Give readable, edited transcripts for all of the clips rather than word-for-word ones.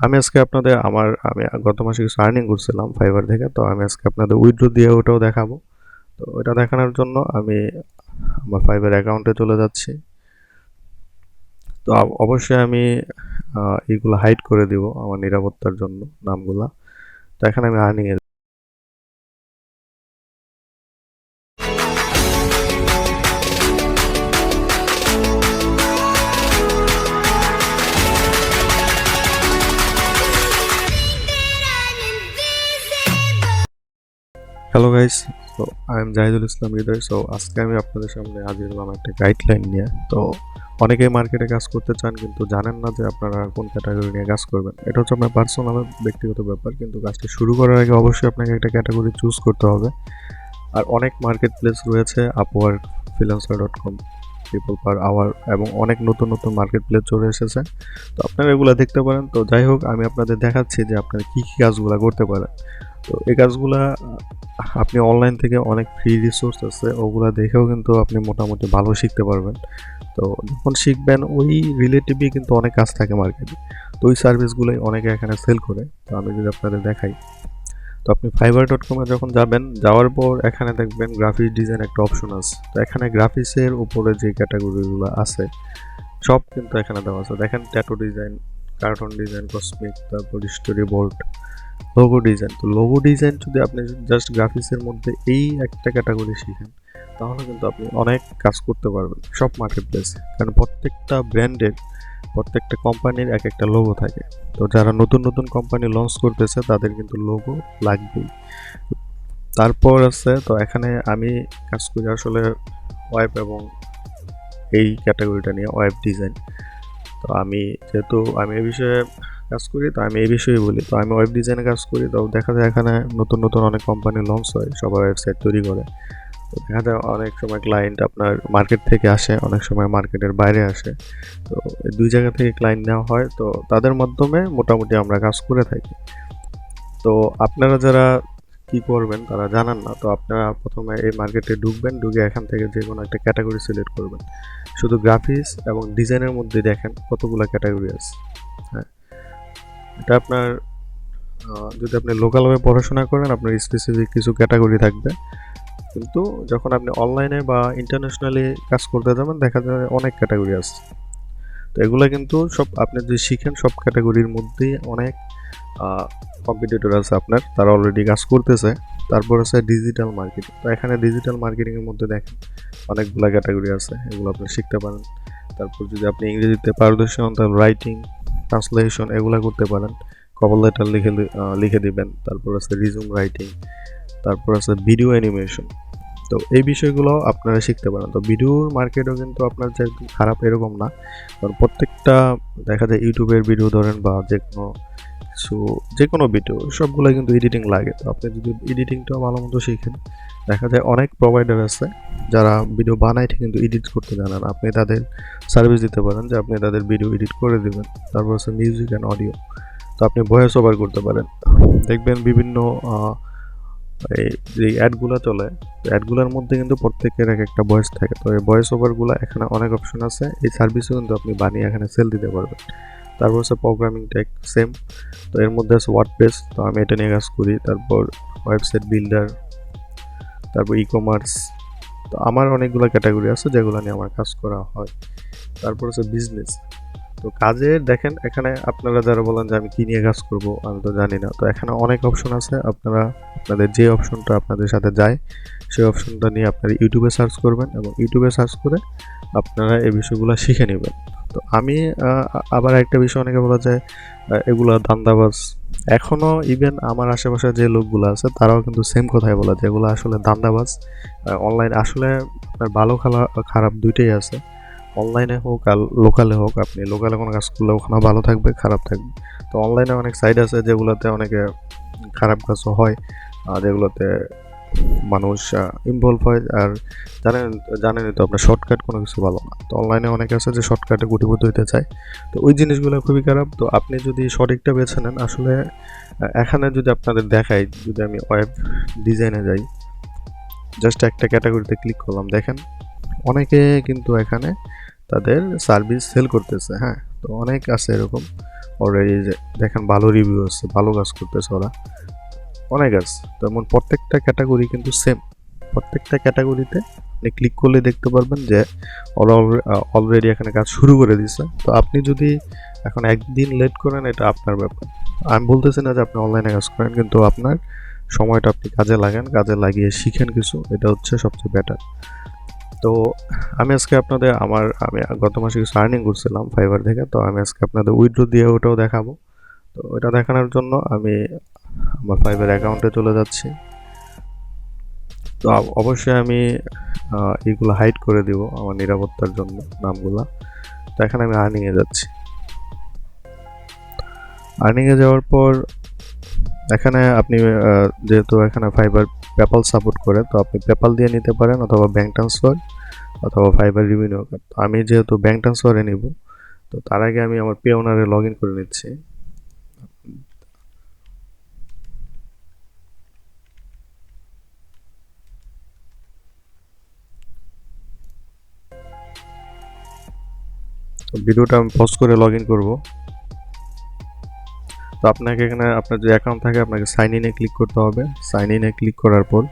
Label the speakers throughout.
Speaker 1: আমি আজকে আপনাদের আমি গত মাসে কিছু আর্নিং করছিলাম ফাইবার থেকে, তো আমি আজকে আপনাদের উইথড্র দিয়ে ওটাও দেখাবো। তো ওটা দেখানোর জন্য আমি আমার ফাইবার অ্যাকাউন্টে চলে যাচ্ছি। তো অবশ্যই আমি এইগুলো হাইড করে দিব আমার নিরাপত্তার জন্য নামগুলা। তো এখানে আমি আর্নিং এ হ্যালো গাইস, তো I am Zahidul Islam Hridoy. So আজকে আমি আপনাদের সামনে হাজির হলাম একটা গাইডলাইন নিয়ে। তো অনেকেই মার্কেটে কাজ করতে চান কিন্তু জানেন না যে আপনারা কোন ক্যাটাগরি নিয়ে কাজ করবেন। এটা হচ্ছে আপনার পার্সোনাল ব্যক্তিগত ব্যাপার, কিন্তু কাজটি শুরু করার আগে অবশ্যই আপনাকে একটা ক্যাটাগরি চুজ করতে হবে। আর অনেক মার্কেট প্লেস রয়েছে, আপওয়ার্ক, ফ্রিল্যান্সার.com, পিপল পার আওয়ার এবং অনেক নতুন নতুন মার্কেট প্লেস চলে এসেছে। তো আপনারা এগুলো দেখতে পারেন। তো যাই হোক, আমি আপনাদের দেখাচ্ছি যে আপনারা কী কী কাজগুলো করতে পারেন। তো এই কাজগুলা আপনি অনলাইন থেকে অনেক ফ্রি রিসোর্স আছে, ওগুলা দেখেও কিন্তু আপনি মোটামুটি ভালো শিখতে পারবেন। তো যখন শিখবেন ওই রিলেটিভই কিন্তু অনেক কাজ থাকে মার্কেটে। তো ওই সার্ভিসগুলোই অনেকে এখানে সেল করে। তো আমি যদি আপনাদের দেখাই, তো আপনি fiverr.com এ যখন যাবেন, যাওয়ার পর এখানে দেখবেন গ্রাফিক ডিজাইন একটা অপশন আছে। তো এখানে গ্রাফিক্সের উপরে যে ক্যাটাগরিগুলো আছে সব কিন্তু এখানে দেওয়া আছে। দেখেন, tattoo design, cartoon design, cosmic, তারপর স্টোরি বোর্ড, লোগো ডিজাইন। তো লোগো ডিজাইন যদি আপনি জাস্ট গ্রাফিক্সের মধ্যে এই একটা ক্যাটাগরি শিখেন, তাহলে কিন্তু আপনি অনেক কাজ করতে পারবেন সব মার্কেট প্লেসে। কারণ প্রত্যেকটা ব্র্যান্ডের, প্রত্যেকটা কোম্পানির এক একটা লোগো থাকে। তো যারা নতুন নতুন কোম্পানি লঞ্চ করতেছে তাদের কিন্তু লোগো লাগবেই। তারপর আছে, তো এখানে আমি কাজ করি আসলে ওয়েব এবং এই ক্যাটাগরিটা নিয়ে, ওয়েব ডিজাইন। তো যেহেতু আমি এই বিষয়ে কাজ করি, তো আমি এই বিষয়ে বলি। তো আমি ওয়েব ডিজাইনে কাজ করি। তো দেখা যায় এখানে নতুন নতুন অনেক কোম্পানি লঞ্চ হয়, সবাই ওয়েবসাইট তৈরি করে। তো দেখা যায় অনেক সময় ক্লায়েন্ট আপনার মার্কেট থেকে আসে, অনেক সময় মার্কেটের বাইরে আসে। তো এই দুই জায়গা থেকে ক্লায়েন্ট নেওয়া হয়, তো তাদের মাধ্যমে মোটামুটি আমরা কাজ করে থাকি। তো আপনারা যারা কি করবেন তারা জানান না, তো আপনারা প্রথমে এই মার্কেটে ঢুকবেন, ঢুকে এখান থেকে যে কোনো একটা ক্যাটাগরি সিলেক্ট করবেন। শুধু গ্রাফিক্স এবং ডিজাইনের মধ্যে দেখেন কতগুলো ক্যাটাগরি আছে। হ্যাঁ, এটা আপনার যদি আপনি লোকালভাবে পড়াশোনা করেন, আপনার স্পেসিফিক কিছু ক্যাটাগরি থাকবে। কিন্তু যখন আপনি অনলাইনে বা ইন্টারন্যাশনালি কাজ করতে যাবেন, দেখা যায় অনেক ক্যাটাগরি আছে। তো এগুলো কিন্তু সব আপনি যদি শিখেন, সব ক্যাটাগরির মধ্যেই অনেক কম্পিটিটর আছে আপনার, তারা অলরেডি কাজ করতেছে। তারপর আছে ডিজিটাল মার্কেটিং। তো এখানে ডিজিটাল মার্কেটিংয়ের মধ্যে দেখেন অনেকগুলো ক্যাটাগরি আছে, এগুলো আপনি শিখতে পারেন। তারপর যদি আপনি ইংরেজিতে পারদর্শী হন, তাহলে রাইটিং, ট্রান্সলেশন এগুলো করতে পারেন। কভার লেটার লিখে দিবেন। তারপর আছে রিজুম রাইটিং, তারপর আছে ভিডিও অ্যানিমেশন। তো এই বিষয়গুলো আপনারা শিখতে পারেন। তো ভিডিওর মার্কেটও কিন্তু আপনার যে একদম খারাপ এরকম না, কারণ প্রত্যেকটা দেখা যায় ইউটিউবের ভিডিও ধরেন বা যে কোনো ভিডিও সবগুলো কিন্তু এডিটিং লাগে। তো আপনি যদি এডিটিংটাও ভালো মতো শিখেন, দেখা যায় অনেক প্রোভাইডার আছে যারা ভিডিও বানায় ঠিক কিন্তু এডিট করতে জানেন। আপনি তাদের সার্ভিস দিতে পারেন যে আপনি তাদের ভিডিও এডিট করে দেবেন। তারপর আছে মিউজিক অ্যান্ড অডিও। তো আপনি ভয়েস ওভার করতে পারেন। দেখবেন বিভিন্ন এই যে অ্যাডগুলো চলে, অ্যাডগুলোর মধ্যে কিন্তু প্রত্যেকের এক একটা ভয়েস থাকে। তো এই ভয়েস ওভারগুলো এখানে অনেক অপশন আছে, এই সার্ভিসও কিন্তু আপনি বানিয়ে এখানে সেল দিতে পারবেন। তারপর হচ্ছে প্রোগ্রামিং টেক, সেম। তো এর মধ্যে আছে ওয়ার্ডপ্রেস, তো আমি এটা নিয়ে কাজ করি। তারপর ওয়েবসাইট বিল্ডার, তারপর ই কমার্স। তো আমার অনেকগুলো ক্যাটাগরি আছে যেগুলো নিয়ে আমার কাজ করা হয়। তারপর হচ্ছে বিজনেস। তো কাজের দেখেন এখানে আপনারা যারা বলেন যে আমি কি নিয়ে কাজ করব, আমি তো জানি না। তো এখানে অনেক অপশন আছে, আপনারা আপনাদের যে অপশনটা আপনাদের সাথে যায় সেই অপশনটা নিয়ে আপনারা ইউটিউবে সার্চ করবেন এবং ইউটিউবে সার্চ করে আপনারা এই বিষয়গুলো শিখে নেবেন। তো আমি আবার একটা বিষয় অনেকে বলা যায় এগুলা ধান্দাবাজ। এখনও ইভেন আমার আশেপাশে যে লোকগুলো আছে তারাও কিন্তু সেম কথাই বলে যে এগুলো আসলে ধান্দাবাজ। অনলাইন আসলে আপনার ভালো খারাপ দুইটাই আছে। অনলাইনে হোক আর লোকালে হোক, আপনি লোকালে কোনো কাজ করলে ওখানে ভালো থাকবে, খারাপ থাকবে। তো অনলাইনে অনেক সাইট আছে যেগুলোতে অনেকে খারাপ কাজও হয়, যেগুলোতে মানুষ ইনভলভ হয়। আর জানেনই তো আপনার শর্টকাট কোনো কিছু ভালো না। তো অনলাইনে অনেকে আছে যে শর্টকাটে কোটিপতি হইতে চায়। তো ওই জিনিসগুলো খুবই খারাপ। তো আপনি যদি সঠিকটা বেছে নেন, আসলে এখানে যদি আপনাদের দেখাই, যদি আমি ওয়েব ডিজাইনে যাই, জাস্ট একটা ক্যাটাগরিতে ক্লিক করলাম, দেখেন অনেকে কিন্তু এখানে তাদের সার্ভিস সেল করতেছে। হ্যাঁ, তো অনেক আছে এরকম। অলরেডি যে দেখেন ভালো রিভিউ আছে, ভালো কাজ করতেছে ওরা, অনেক আছে। তেমন প্রত্যেকটা ক্যাটাগরি কিন্তু সেম, প্রত্যেকটা ক্যাটাগরিতে আপনি ক্লিক করলে দেখতে পারবেন যে ওরা অলরেডি এখানে কাজ শুরু করে দিছে। তো আপনি যদি এখন একদিন লেট করেন এটা আপনার ব্যাপার। আমি বলতেছি না যে আপনি অনলাইনে কাজ করেন, কিন্তু আপনার সময়টা আপনি কাজে লাগান, কাজে লাগিয়ে শিখেন কিছু, এটা হচ্ছে সবচেয়ে বেটার। তো আমি আজকে আপনাদের আমি গত মাসে কিছু আর্নিং করছিলাম ফাইবার থেকে, তো আমি আজকে আপনাদের উইথড্র দিয়ে ওটাও দেখাবো। তো ওটা দেখানোর জন্য আমি আমার ফাইবার অ্যাকাউন্টে চলে যাচ্ছি। তো অবশ্যই আমি এইগুলো হাইড করে দিব আমার নিরাপত্তার জন্য নামগুলা। তো এখানে আমি আর্নিংয়ে যাচ্ছি। আর্নিংয়ে যাওয়ার পর এখানে আপনি যেহেতু এখানে ফাইবার পেপাল সাপোর্ট করে, তো আপনি পেপাল দিয়ে নিতে পারেন অথবা ব্যাঙ্ক ট্রান্সফার অথবা ফাইবার রিভিনিউ কার্ড। তো আমি যেহেতু ব্যাঙ্ক ট্রান্সফারে নিব, তো তার আগে আমি আমার পে ওনারে লগ ইন করে নিচ্ছি। তো ভিডিওটা আমি পজ করে লগ ইন করবো। তো আপনাকে এখানে আপনার যে অ্যাকাউন্ট থাকে আপনাকে সাইন ইনে ক্লিক করতে হবে। সাইন ইনে ক্লিক করার পর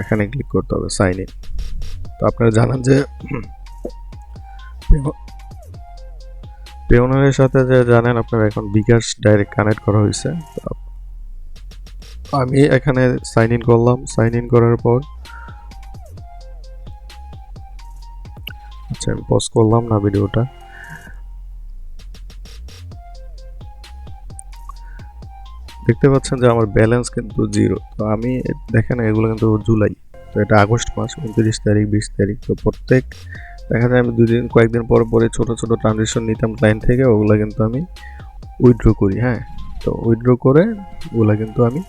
Speaker 1: এখানে ক্লিক করতে হবে সাইন ইন। তো আপনারা জানেন যে পেওনারের সাথে যে জানেন আপনারা এখন বিকাশ ডাইরেক্ট কানেক্ট করা হয়েছে। তো আমি এখানে সাইন ইন করলাম। সাইন ইন করার পর আচ্ছা আমি পজ করলাম না ভিডিওটা। দেখতে পাচ্ছেন যে আমার ব্যালেন্স কিন্তু 0। তো আমি দেখেন এগুলো কিন্তু জুলাই, তো এটা আগস্ট মাস 29 তারিখ 20 তারিখ। তো প্রত্যেক দেখা যায় আমি কয়েকদিন পর পরে ছোট ছোট ট্রানজেকশন নিতাম ক্লায়েন্ট থেকে, ওগুলো কিন্তু আমি উইথড্র করি। হ্যাঁ, তো উইথড্র করে ওগুলো কিন্তু আমি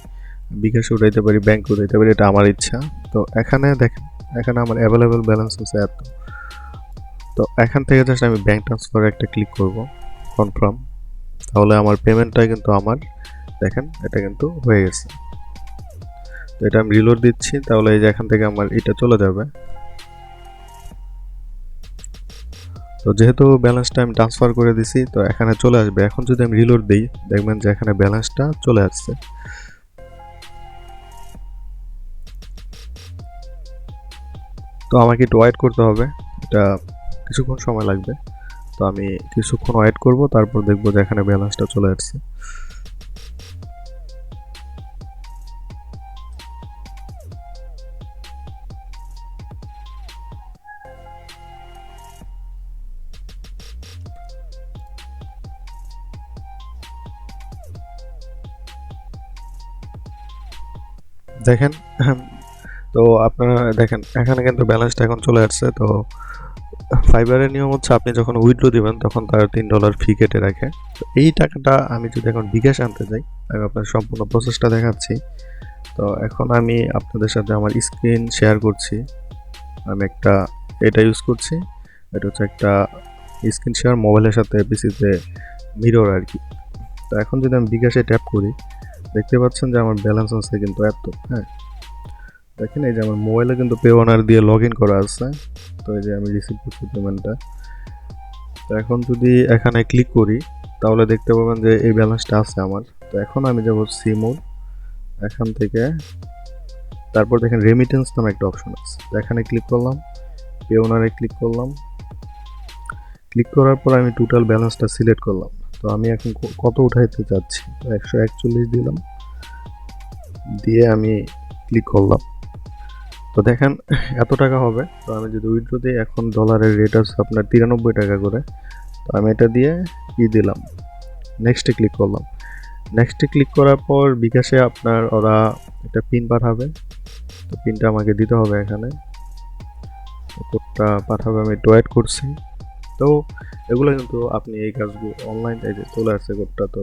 Speaker 1: বিকাশে উঠাইতে পারি, ব্যাংকে উঠাইতে পারি, এটা আমার ইচ্ছা। তো এখানে দেখেন এখানে আমার অ্যাভেলেবেল ব্যালেন্স আছে এত। তো এখান থেকে জাস্ট আমি ব্যাংক ট্রান্সফারে একটা ক্লিক করব, কনফার্ম। তাহলে আমার পেমেন্টটা কিন্তু আমার দেখেন এটা কিন্তু হয়ে গেছে। তো এটা আমি রিলোড দিচ্ছি, তাহলে এই যে এখান থেকে আমার এটা চলে যাবে। তো যেহেতু ব্যালেন্সটা আমি ট্রান্সফার করে দিছি, তো এখানে চলে আসবে। এখন যদি আমি রিলোড দিই দেখবেন যে এখানে ব্যালেন্সটা চলে আসছে। তো আমাকে একটু ওয়েট করতে হবে, এটা কিছুক্ষণ সময় লাগবে। তো আমি কিছুক্ষণ ওয়েট করব, তারপর দেখবো যে এখানে ব্যালেন্সটা চলে আসছে। দেখেন তো আপনারা দেখেন এখানে কিন্তু ব্যালেন্সটা এখন চলে আসছে। তো ফাইবারের নিয়ম হচ্ছে আপনি যখন উইথড্র দিবেন তখন তার $3 ফি কেটে রাখে। তো এই টাকাটা আমি যদি এখন বিকাশ আনতে যাই, আমি আপনার সম্পূর্ণ প্রসেসটা দেখাচ্ছি। তো এখন আমি আপনাদের সাথে আমার স্ক্রিন শেয়ার করছি। আমি এটা ইউজ করছি, এটা হচ্ছে একটা স্ক্রিন শেয়ার মোবাইলের সাথে পিসিতে মিরর আর কি। তো এখন যদি আমি বিকাশে ট্যাপ করি দেখতে পাচ্ছেন যে আমার ব্যালেন্স আছে কিন্তু এত। হ্যাঁ, দেখেন এই যে আমার মোবাইলে কিন্তু পে ওনার দিয়ে লগ ইন করা আছে। তো এই যে আমি রিসিভ করছি পেমেন্টটা। তো এখন যদি এখানে ক্লিক করি তাহলে দেখতে পাবেন যে এই ব্যালেন্সটা আছে আমার। তো এখন আমি যাব সি মোড, এখান থেকে তারপর দেখেন রেমিটেন্স নামে একটা অপশন আছে, এখানে ক্লিক করলাম, পে ওনারে ক্লিক করলাম। ক্লিক করার পর আমি টোটাল ব্যালেন্সটা সিলেক্ট করলাম। তো আমি এখন কত উঠাইতে চাচ্ছি, 141 দিলাম, দিয়ে আমি ক্লিক করলাম। তো দেখেন এত টাকা হবে। তো আমি যদি উইথড্র দিই, এখন ডলারের রেট আছে আপনার 93 টাকা করে। তো আমি এটা দিয়ে দিলাম, নেক্সটে ক্লিক করলাম। নেক্সটে ক্লিক করার পর বিকাশে আপনার ওরা একটা পিন পাঠাবে। তো পিনটা আমাকে দিতে হবে এখানে, কোডটা পাঠাবে, আমি একটু ওয়েট করছি। তো এগুলো কিন্তু আপনি এই কাজগুলো অনলাইন এই যে চলে আসছে কোডটা। তো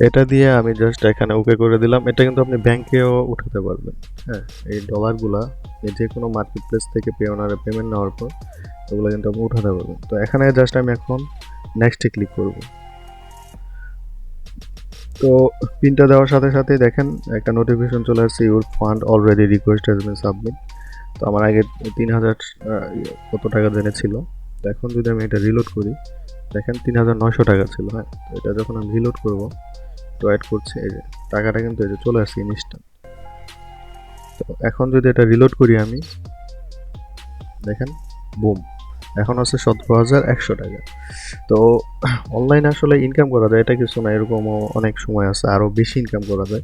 Speaker 1: এটা দিয়ে আমি জাস্ট এখানে ওকে করে দিলাম। এটা কিন্তু আপনি ব্যাংকেও উঠাতে পারবেন। হ্যাঁ, এই ডলারগুলা যে কোনো মার্কেট প্লেস থেকে পেওনারে পেমেন্ট নেওয়ার পর ওগুলো কিন্তু আপনি উঠাতে পারবেন। তো এখানে জাস্ট আমি এখন নেক্সটে ক্লিক করব। তো পিনটা দেওয়ার সাথে সাথেই দেখেন একটা নোটিফিকেশন চলে আসছে, your fund already request has been submit. তো আমার আগে 3000 কত টাকা জেনে ছিল। তো এখন যদি আমি এটা রিলোড করি, দেখেন 3900 টাকা ছিল। হ্যাঁ, তো এটা যখন আমি রিলোড করব, তো অ্যাড করছে, এই যে টাকাটা কিন্তু এই যে চলে আসছে ইনস্ট্যান্ট। তো এখন যদি এটা রিলোড করি আমি, দেখেন বুম, এখন আছে 17,100 টাকা। তো অনলাইনে আসলে ইনকাম করা যায়, এটা কিছু না, এরকমও অনেক সময় আছে আরও বেশি ইনকাম করা যায়।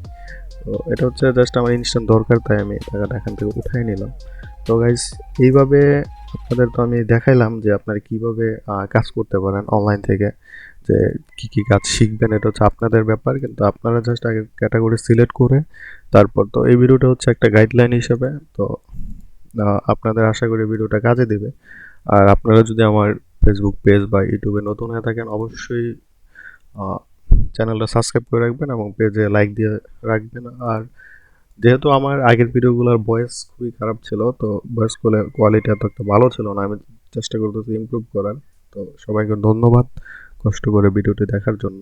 Speaker 1: তো এটা হচ্ছে জাস্ট আমার ইনস্ট্যান্ট দরকার, তাই আমি টাকাটা এখান থেকে উঠাই নিলাম। তো গাইস, এইভাবে আপনাদের তো আমি দেখাইলাম যে আপনারা কিভাবে কাজ করতে পারেন অনলাইন থেকে, যে কি কি কাজ শিখবেন এটা হচ্ছে আপনাদের ব্যাপার, কিন্তু আপনারা জাস্ট আগে ক্যাটাগরি সিলেক্ট করে তারপর, তো এই ভিডিওটা হচ্ছে একটা গাইডলাইন হিসেবে। তো আপনাদের আশা করি ভিডিওটা কাজে দেবে। আর আপনারা যদি আমার ফেসবুক পেজ বা ইউটিউবে নতুন হয়ে থাকেন, অবশ্যই চ্যানেলটা সাবস্ক্রাইব করে রাখবেন এবং পেজে লাইক দিয়ে রাখবেন। আর যেহেতু আমার আগের ভিডিওগুলোর ভয়েস খুবই খারাপ ছিল, তো ভয়েস কোয়ালিটি এত একটা ভালো ছিল না, আমি চেষ্টা করতেছি ইমপ্রুভ করার। তো সবাইকে ধন্যবাদ কষ্ট করে ভিডিওটি দেখার জন্য।